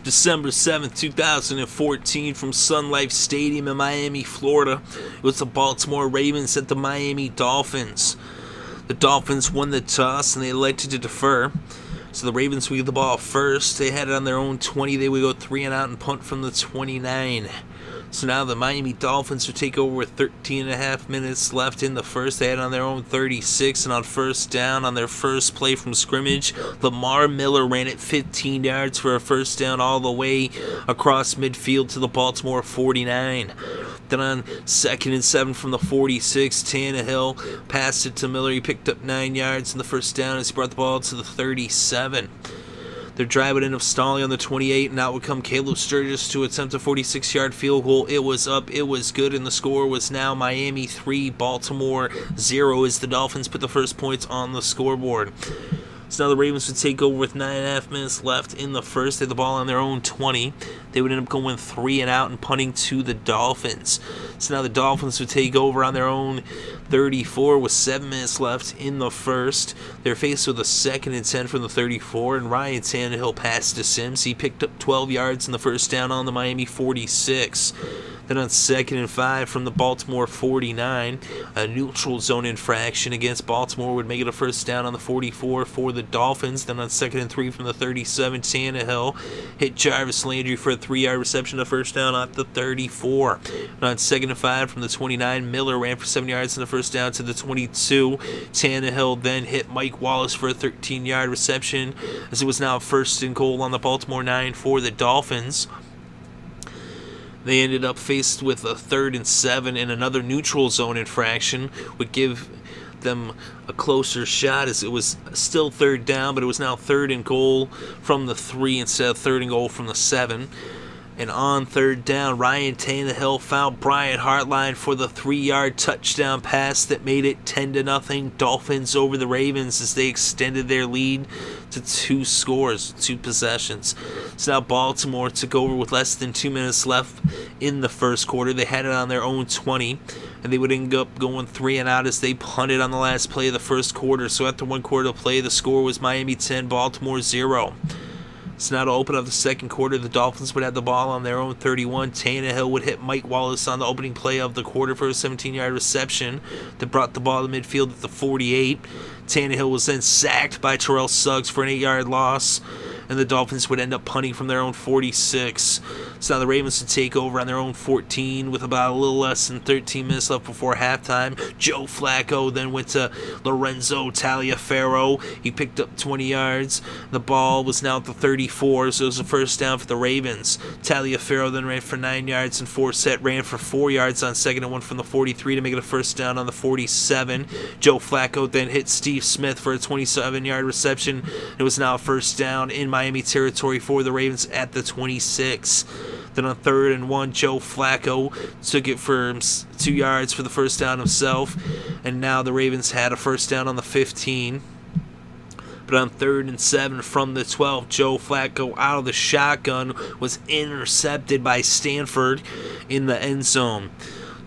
December 7th, 2014, from Sun Life Stadium in Miami, Florida. It was the Baltimore Ravens at the Miami Dolphins. The Dolphins won the toss and they elected to defer. So the Ravens would get the ball first. They had it on their own 20. They would go 3 and out and punt from the 29. So now the Miami Dolphins would take over with 13.5 minutes left in the first. They had it on their own 36, and on first down on their first play from scrimmage, Lamar Miller ran it 15 yards for a first down all the way across midfield to the Baltimore 49. Then on 2nd and 7 from the 46, Tannehill passed it to Miller. He picked up 9 yards in the first down as he brought the ball to the 37. Their drive would end up stalling on the 28, and out would come Caleb Sturgis to attempt a 46-yard field goal. It was up, it was good, and the score was now Miami 3, Baltimore 0 as the Dolphins put the first points on the scoreboard. So now the Ravens would take over with 9.5 minutes left in the first. They had the ball on their own 20. They would end up going 3 and out and punting to the Dolphins. So now the Dolphins would take over on their own 34 with 7 minutes left in the first. They're faced with a 2nd and 10 from the 34, and Ryan Tannehill passed to Sims. He picked up 12 yards in the first down on the Miami 46. Then on 2nd and 5 from the Baltimore 49, a neutral zone infraction against Baltimore would make it a first down on the 44 for the Dolphins. Then on 2nd and 3 from the 37, Tannehill hit Jarvis Landry for a 3-yard reception, a first down at the 34. And on 2nd and 5 from the 29, Miller ran for 7 yards in the first down to the 22. Tannehill then hit Mike Wallace for a 13-yard reception as it was now first and goal on the Baltimore 9 for the Dolphins. They ended up faced with a 3rd and 7, and another neutral zone infraction would give them a closer shot, as it was still 3rd down, but it was now 3rd and goal from the 3 instead of 3rd and goal from the 7. And on 3rd down, Ryan Tannehill found Brian Hartline for the 3-yard touchdown pass that made it 10-0 Dolphins over the Ravens as they extended their lead to 2 possessions. So now Baltimore took over with less than 2 minutes left in the first quarter. They had it on their own 20, and they would end up going 3 and out as they punted on the last play of the first quarter. So after 1 quarter to play, the score was Miami 10, Baltimore 0. So now to open up the second quarter, the Dolphins would have the ball on their own 31. Tannehill would hit Mike Wallace on the opening play of the quarter for a 17-yard reception that brought the ball to midfield at the 48. Tannehill was then sacked by Terrell Suggs for an 8-yard loss, and the Dolphins would end up punting from their own 46. So now the Ravens would take over on their own 14 with about a little less than 13 minutes left before halftime. Joe Flacco then went to Lorenzo Taliaferro. He picked up 20 yards. The ball was now at the 34, so it was a first down for the Ravens. Taliaferro then ran for 9 yards, and Forsett ran for 4 yards on 2nd and 1 from the 43 to make it a first down on the 47. Joe Flacco then hit Steve Smith for a 27-yard reception. It was now a first down in Miami territory for the Ravens at the 26. Then on 3rd and 1, Joe Flacco took it for 2 yards for the first down himself, and now the Ravens had a first down on the 15. But on 3rd and 7 from the 12, Joe Flacco out of the shotgun was intercepted by Stanford in the end zone.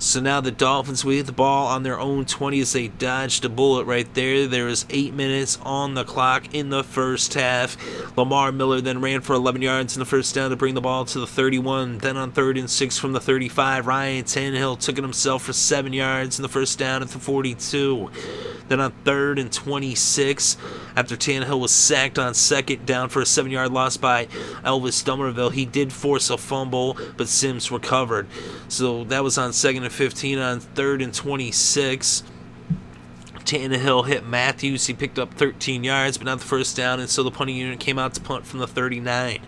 So now the Dolphins will get the ball on their own 20 as they dodged a bullet right there. There is 8 minutes on the clock in the first half. Lamar Miller then ran for 11 yards in the first down to bring the ball to the 31. Then on 3rd and 6 from the 35, Ryan Tannehill took it himself for 7 yards in the first down at the 42. Then on 3rd and 26, after Tannehill was sacked on 2nd down for a 7-yard loss by Elvis Dumerville, he did force a fumble, but Sims recovered. So that was on 2nd and 15. On 3rd and 26, Tannehill hit Matthews. He picked up 13 yards, but not the first down, and so the punting unit came out to punt from the 39.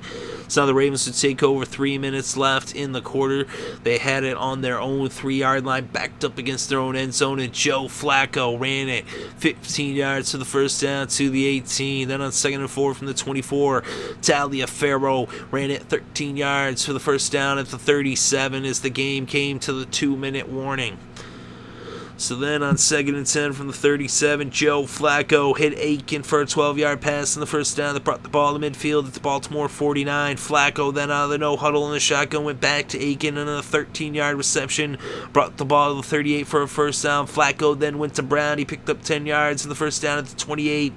So now the Ravens would take over. 3 minutes left in the quarter. They had it on their own 3-yard line, backed up against their own end zone, and Joe Flacco ran it 15 yards to the first down to the 18. Then on 2nd and 4 from the 24, Taliaferro ran it 13 yards for the first down at the 37 as the game came to the 2-minute warning. So then on 2nd and 10 from the 37, Joe Flacco hit Aiken for a 12-yard pass in the first down that brought the ball to midfield at the Baltimore 49. Flacco then out of the no-huddle in the shotgun went back to Aiken, and a 13-yard reception brought the ball to the 38 for a first down. Flacco then went to Brown. He picked up 10 yards in the first down at the 28.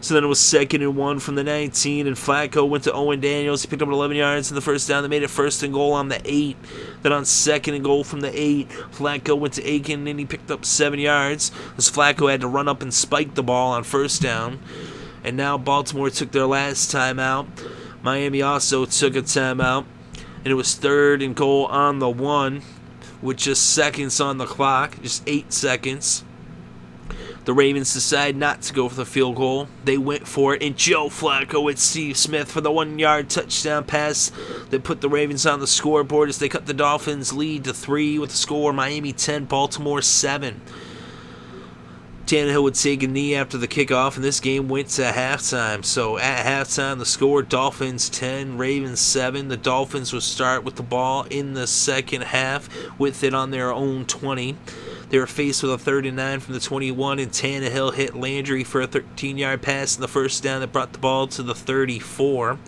So then it was 2nd and 1 from the 19, and Flacco went to Owen Daniels. He picked up 11 yards in the first down. They made it 1st and goal on the 8. Then on 2nd and goal from the 8, Flacco went to Aiken, and he picked up 7 yards, as Flacco had to run up and spike the ball on 1st down. And now Baltimore took their last timeout. Miami also took a timeout, and it was 3rd and goal on the 1 with just seconds on the clock, just 8 seconds. The Ravens decided not to go for the field goal. They went for it, and Joe Flacco with Steve Smith for the 1-yard touchdown pass that put the Ravens on the scoreboard as they cut the Dolphins' lead to 3 with the score Miami 10, Baltimore 7. Tannehill would take a knee after the kickoff, and this game went to halftime. So at halftime, the score, Dolphins 10, Ravens 7. The Dolphins would start with the ball in the second half with it on their own 20. They were faced with a 3rd and 9 from the 21, and Tannehill hit Landry for a 13-yard pass in the first down that brought the ball to the 34.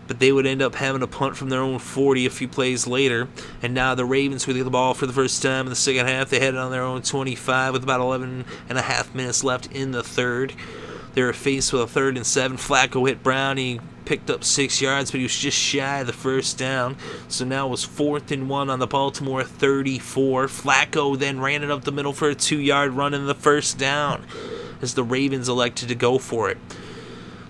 But they would end up having a punt from their own 40 a few plays later. And now the Ravens would get the ball for the first time in the second half. They had it on their own 25 with about 11.5 minutes left in the third. They were faced with a 3rd and 7. Flacco hit Brown. He picked up 6 yards, but he was just shy of the first down. So now it was 4th and 1 on the Baltimore 34. Flacco then ran it up the middle for a 2-yard run in the first down as the Ravens elected to go for it.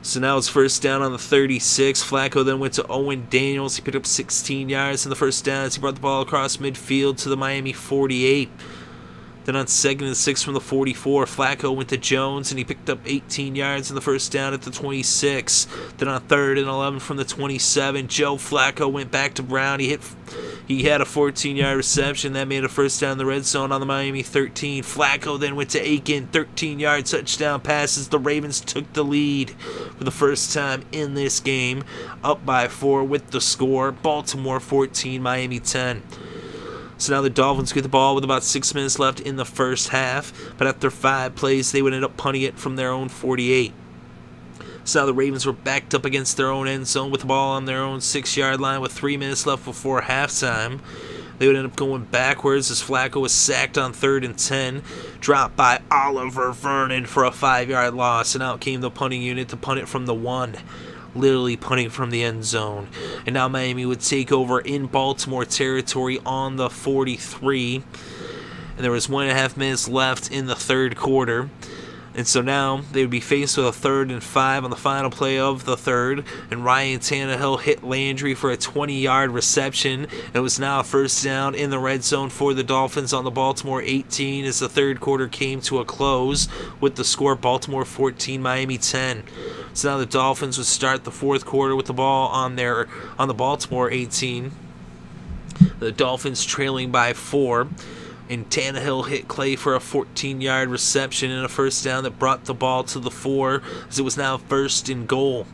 So now it's 1st down on the 36. Flacco then went to Owen Daniels. He picked up 16 yards in the first down as he brought the ball across midfield to the Miami 48. Then on 2nd and 6 from the 44, Flacco went to Jones, and he picked up 18 yards in the first down at the 26. Then on 3rd and 11 from the 27, Joe Flacco went back to Brown. He had a 14-yard reception. That made a 1st down in the red zone on the Miami 13. Flacco then went to Aiken, 13-yard touchdown passes. The Ravens took the lead for the first time in this game, up by 4 with the score, Baltimore 14, Miami 10. So now the Dolphins get the ball with about 6 minutes left in the first half, but after 5 plays, they would end up punting it from their own 48. So now the Ravens were backed up against their own end zone with the ball on their own 6-yard line with 3 minutes left before halftime. They would end up going backwards as Flacco was sacked on 3rd and 10, dropped by Oliver Vernon for a 5-yard loss, and out came the punting unit to punt it from the 1. Literally punting from the end zone. And now Miami would take over in Baltimore territory on the 43. And there was 1.5 minutes left in the third quarter. And so now they would be faced with a 3rd and 5 on the final play of the third. And Ryan Tannehill hit Landry for a 20-yard reception. And it was now a 1st down in the red zone for the Dolphins on the Baltimore 18 as the third quarter came to a close with the score Baltimore 14, Miami 10. So now the Dolphins would start the fourth quarter with the ball on the Baltimore 18. The Dolphins trailing by 4. And Tannehill hit Clay for a 14-yard reception and a 1st down that brought the ball to the 4 as it was now 1st and goal.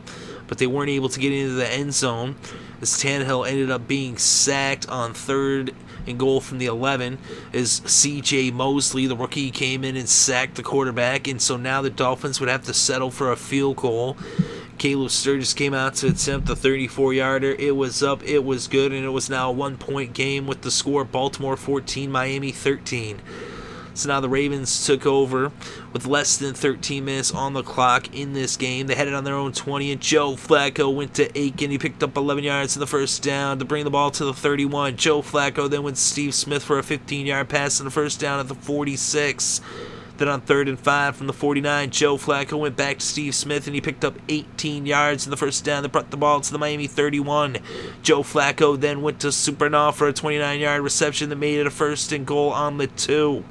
But they weren't able to get into the end zone as Tannehill ended up being sacked on 3rd and goal from the 11 as C.J. Mosley, the rookie, came in and sacked the quarterback. And so now the Dolphins would have to settle for a field goal. Caleb Sturgis came out to attempt the 34-yarder. It was up, it was good, and it was now a 1-point game with the score Baltimore 14, Miami 13. So now the Ravens took over with less than 13 minutes on the clock in this game. They had it on their own 20, and Joe Flacco went to Aiken. He picked up 11 yards in the first down to bring the ball to the 31. Joe Flacco then went to Steve Smith for a 15-yard pass in the first down at the 46. Then on 3rd and 5 from the 49, Joe Flacco went back to Steve Smith, and he picked up 18 yards in the first down that brought the ball to the Miami 31. Joe Flacco then went to Supernall for a 29-yard reception that made it a 1st and goal on the 2.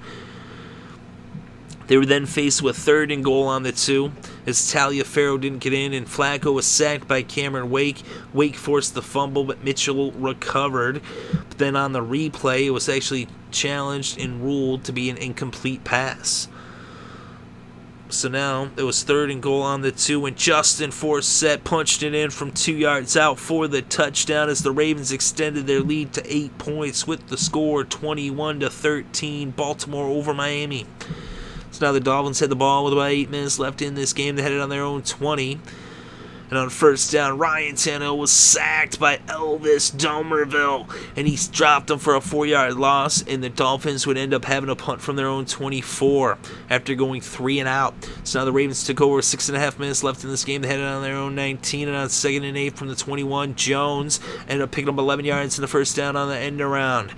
They were then faced with 3rd and goal on the 2 as Taliaferro didn't get in, and Flacco was sacked by Cameron Wake. Wake forced the fumble, but Mitchell recovered. But then on the replay, it was actually challenged and ruled to be an incomplete pass. So now it was 3rd and goal on the 2, and Justin Forsett punched it in from 2 yards out for the touchdown as the Ravens extended their lead to 8 points with the score 21-13, Baltimore over Miami. So now the Dolphins had the ball with about 8 minutes left in this game. They had it on their own 20. And And on first down, Ryan Tannehill was sacked by Elvis Dumervil, and he dropped him for a 4-yard loss, and the Dolphins would end up having a punt from their own 24 after going 3 and out. So now the Ravens took over 6.5 minutes left in this game. They had it on their own 19, and on 2nd and 8 from the 21, Jones ended up picking up 11 yards in the first down on the end around.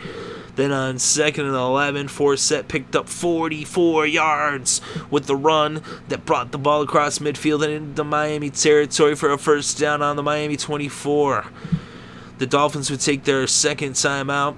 Then on 2nd and 11, Forsett picked up 44 yards with the run that brought the ball across midfield and into Miami territory for a first down on the Miami 24. The Dolphins would take their second timeout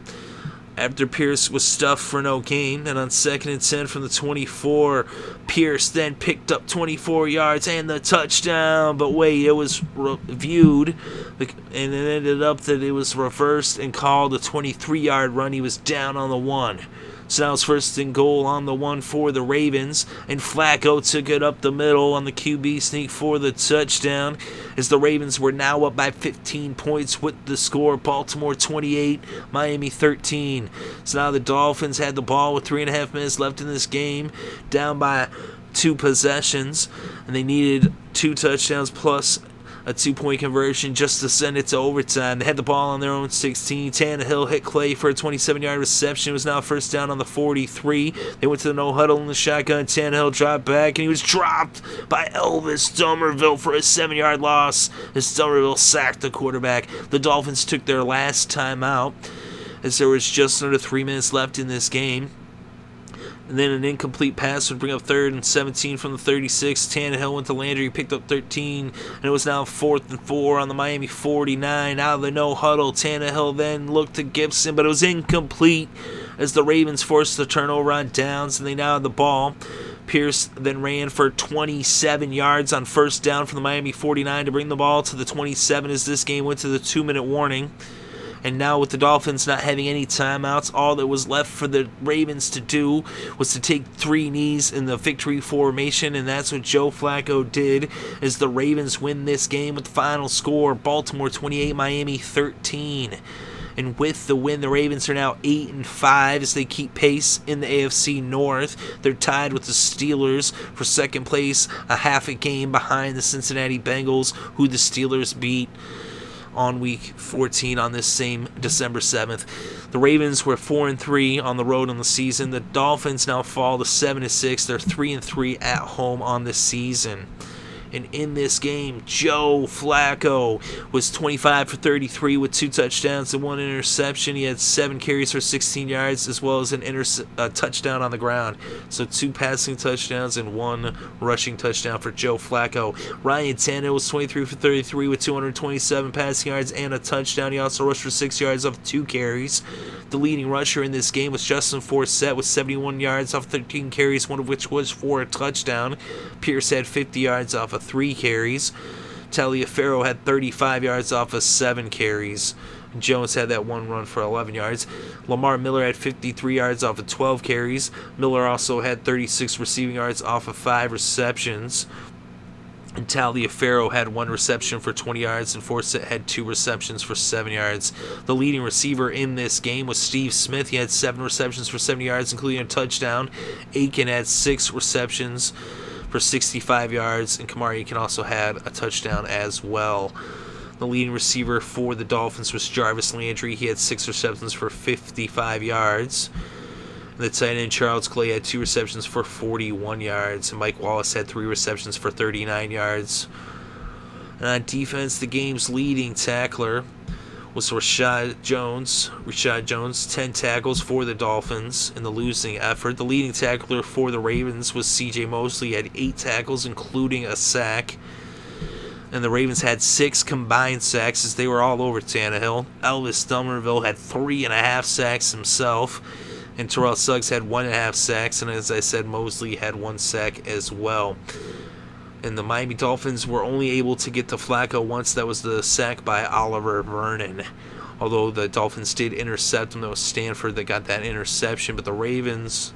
after Pierce was stuffed for no gain. And on 2nd and 10 from the 24, Pierce then picked up 24 yards and the touchdown. But wait, it was reviewed, and it ended up that it was reversed and called a 23-yard run. He was down on the 1. So now it's 1st and goal on the 1 for the Ravens, and Flacco took it up the middle on the QB sneak for the touchdown, as the Ravens were now up by 15 points with the score, Baltimore 28, Miami 13. So now the Dolphins had the ball with 3.5 minutes left in this game, down by 2 possessions, and they needed 2 touchdowns plus a 2-point conversion just to send it to overtime. They had the ball on their own 16. Tannehill hit Clay for a 27-yard reception. It was now first down on the 43. They went to the no huddle in the shotgun. Tannehill dropped back, and he was dropped by Elvis Dumervil for a 7-yard loss as Dumervil sacked the quarterback. The Dolphins took their last timeout as there was just under 3 minutes left in this game. And then an incomplete pass would bring up 3rd and 17 from the 36. Tannehill went to Landry, picked up 13, and it was now 4th and 4 on the Miami 49. Out of the no huddle, Tannehill then looked to Gibson, but it was incomplete as the Ravens forced the turnover on downs, and they now had the ball. Pierce then ran for 27 yards on first down from the Miami 49 to bring the ball to the 27 as this game went to the 2-minute warning. And now with the Dolphins not having any timeouts, all that was left for the Ravens to do was to take 3 knees in the victory formation, and that's what Joe Flacco did as the Ravens win this game with the final score, Baltimore 28, Miami 13. And with the win, the Ravens are now 8-5 as they keep pace in the AFC North. They're tied with the Steelers for 2nd place, a half a game behind the Cincinnati Bengals, who the Steelers beat on week 14 on this same December 7th. The Ravens were 4-3 on the road on the season. The Dolphins now fall to 7-6. They're 3-3 at home on this season. And in this game, Joe Flacco was 25 for 33 with 2 touchdowns and 1 interception. He had 7 carries for 16 yards as well as a touchdown on the ground. So 2 passing touchdowns and 1 rushing touchdown for Joe Flacco. Ryan Tannehill was 23 for 33 with 227 passing yards and a touchdown. He also rushed for 6 yards off 2 carries. The leading rusher in this game was Justin Forsett with 71 yards off 13 carries, one of which was for a touchdown. Pierce had 50 yards off of 3 carries. Taliaferro had 35 yards off of 7 carries. Jones had that 1 run for 11 yards. Lamar Miller had 53 yards off of 12 carries. Miller also had 36 receiving yards off of 5 receptions. And Taliaferro had 1 reception for 20 yards, and Forsett had 2 receptions for 7 yards. The leading receiver in this game was Steve Smith. He had 7 receptions for 70 yards, including a touchdown. Aiken had 6 receptions for 65 yards, and Kamar Aiken also had a touchdown as well. The leading receiver for the Dolphins was Jarvis Landry. He had 6 receptions for 55 yards. The tight end Charles Clay had 2 receptions for 41 yards, and Mike Wallace had 3 receptions for 39 yards. And on defense, the game's leading tackler was Rashad Jones. 10 tackles for the Dolphins in the losing effort. The leading tackler for the Ravens was C.J. Mosley. He had 8 tackles, including a sack. And the Ravens had 6 combined sacks as they were all over Tannehill. Elvis Dumervil had 3.5 sacks himself. And Terrell Suggs had 1.5 sacks, and as I said, Mosley had 1 sack as well. And the Miami Dolphins were only able to get to Flacco once. That was the sack by Oliver Vernon. Although the Dolphins did intercept him, that was Stanford that got that interception. But the Ravens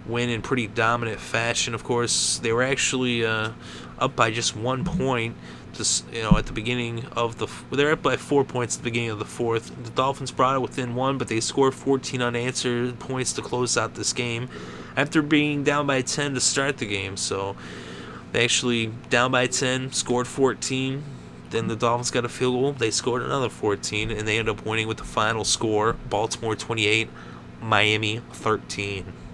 win in pretty dominant fashion. Of course, they were actually up by just 1 point. At the beginning of they're up by 4 points at the beginning of the 4th. The Dolphins brought it within 1, but they scored 14 unanswered points to close out this game after being down by 10 to start the game. So they actually down by 10, scored 14. then the Dolphins got a field goal. They scored another 14, and they ended up winning with the final score: Baltimore 28, Miami 13.